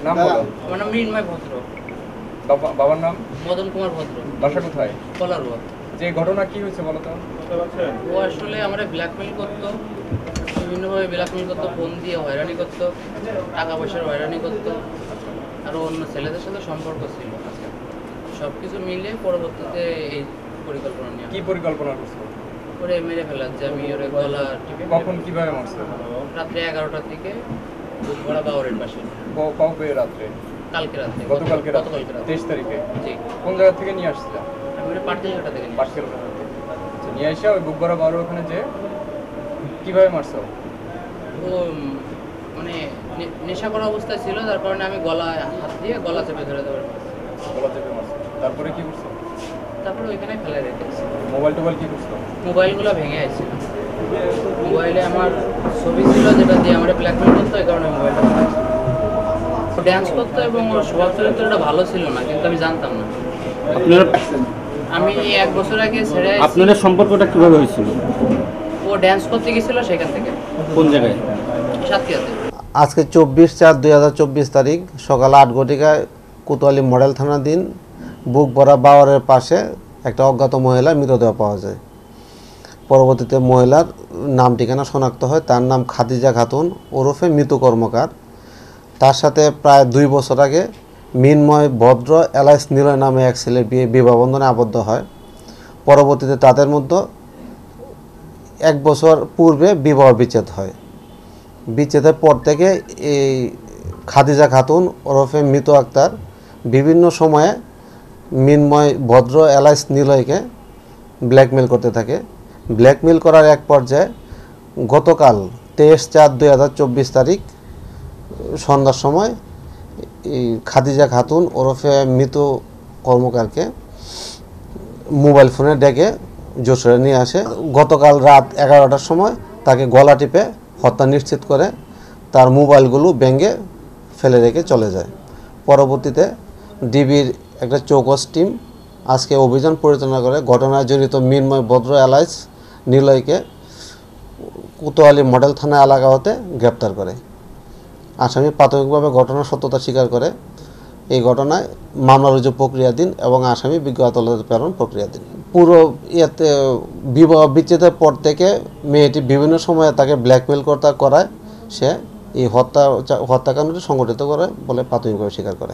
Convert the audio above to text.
নাম বলো। আমার নাম মৃন্ময় ভদ্র। বাবার নাম? মদন কুমার ভদ্র। বাসা কোথায়? কলারুয়া। যে ঘটনা কি হয়েছে বলো তো? ও আসলে আমরা ব্ল্যাকমেল করতো, বিভিন্নভাবে ব্ল্যাকমেল করতো, ফোন দিয়ে হয়রানি করতো, টাকা পয়সার হয়রানি করতো, আরও অন্য ছেলেদের সাথে সম্পর্ক ছিল। সব কিছু মিলে পরবর্তীতে এই পরিকল্পনা নিয়ে কি পরিকল্পনা করছো? ওরে মেরে ফেলার, যে আমি ওরে গলা টিপে। কখন কিভাবে মারছো? রাত্রে 11টার দিকে দুধগড়া বাওয়ারের পাশে। কবে রাত্রে? কালকে রাত্রে। গতকালকে রাত্রে? গতকালকে রাত্রে 23 তারিখে? জি। কোন জায়গা থেকে নিয়ে আসছিলা? আমি ওরে পাটকেলঘাটা থেকে নিয়ে আসি। পাটকেলঘাটা থেকে। আচ্ছা, নিয়ে এসে ওই বুকবড়া বারো ওখানে যে কিভাবে মারছো? ও মানে নেশা করা অবস্থায় ছিল, যার কারণে আমি গলায় হাত দিয়ে গলা চেপে ধরে দেওয়ার। গলা চেপে মারছো, তারপরে কি করছো? তারপরে ওইখানে ফেলে রেখেছি। মোবাইল টোবাইল কি করছো? মোবাইলগুলো ভেঙে আসছিল। মোবাইলে আমার ছবি ছিল যেটা দিয়ে আমার ব্ল্যাকমেল করতো, এই কারণে মোবাইলটা ভেঙেছিল। ও ড্যান্স করতো এবং ওর স্বভাব চরিত্রটা ভালো ছিল না, কিন্তু আমি জানতাম না। আমি 1 বছর আগে ছেড়ে আসছি। আপনাদের সম্পর্কটা কিভাবে হয়েছিল? ও ড্যান্স করতে গেছিল সেখান থেকে। কোন জায়গায়? সাতক্ষীরাতে। আজকে 24/4/2024 তারিখ সকাল 8 ঘটিকায় কোতোয়ালি মডেল থানাধীন বুক ভরা বাওয়ারের পাশে একটা অজ্ঞাত মহিলার মৃতদেহ পাওয়া যায়। পরবর্তীতে মহিলার নাম ঠিকানা শনাক্ত হয়। তার নাম খাদিজা খাতুন ওরফে মৃত কর্মকার। তার সাথে প্রায় 2 বছর আগে মিনময় ভদ্র এলাইস নিলয় নামে এক ছেলের বিবাহ বন্ধনে আবদ্ধ হয়। পরবর্তীতে তাদের মধ্যে 1 বছর পূর্বে বিবাহ বিচ্ছেদ হয়। বিচ্ছেদের পর থেকে এই খাদিজা খাতুন ওরফে মৃত আক্তার বিভিন্ন সময়ে মিনময় ভদ্র এলাইস নিলয়কে ব্ল্যাকমেল করতে থাকে। ব্ল্যাকমেল করার এক পর্যায়ে গতকাল 23/4/2024 তারিখ সন্ধ্যার সময় এই খাদিজা খাতুন ওরফে মৃত কর্মকারকে মোবাইল ফোনে ডেকে যশোরে নিয়ে আসে। গতকাল রাত 11টার সময় তাকে গলা টিপে হত্যা নিশ্চিত করে তার মোবাইলগুলো ভেঙে ফেলে রেখে চলে যায়। পরবর্তীতে ডিবির একটা চৌকস টিম আজকে অভিযান পরিচালনা করে ঘটনায় জড়িত মিনময় ভদ্র এলাইস নিলয়কে কোতোয়ালি মডেল থানা এলাকা হতে গ্রেপ্তার করে। আসামি প্রাথমিকভাবে ঘটনার সত্যতা স্বীকার করে। এই ঘটনায় মামলা রুজু প্রক্রিয়াধীন এবং আসামি বিজ্ঞ আদালতে প্রেরণ প্রক্রিয়াধীন। পুরো ইয়েতে বিবাহ বিচ্ছেদের পর থেকে মেয়েটি বিভিন্ন সময়ে তাকে ব্ল্যাকমেল করায় সে এই হত্যাকাণ্ডটি সংঘটিত করে বলে প্রাথমিকভাবে স্বীকার করে।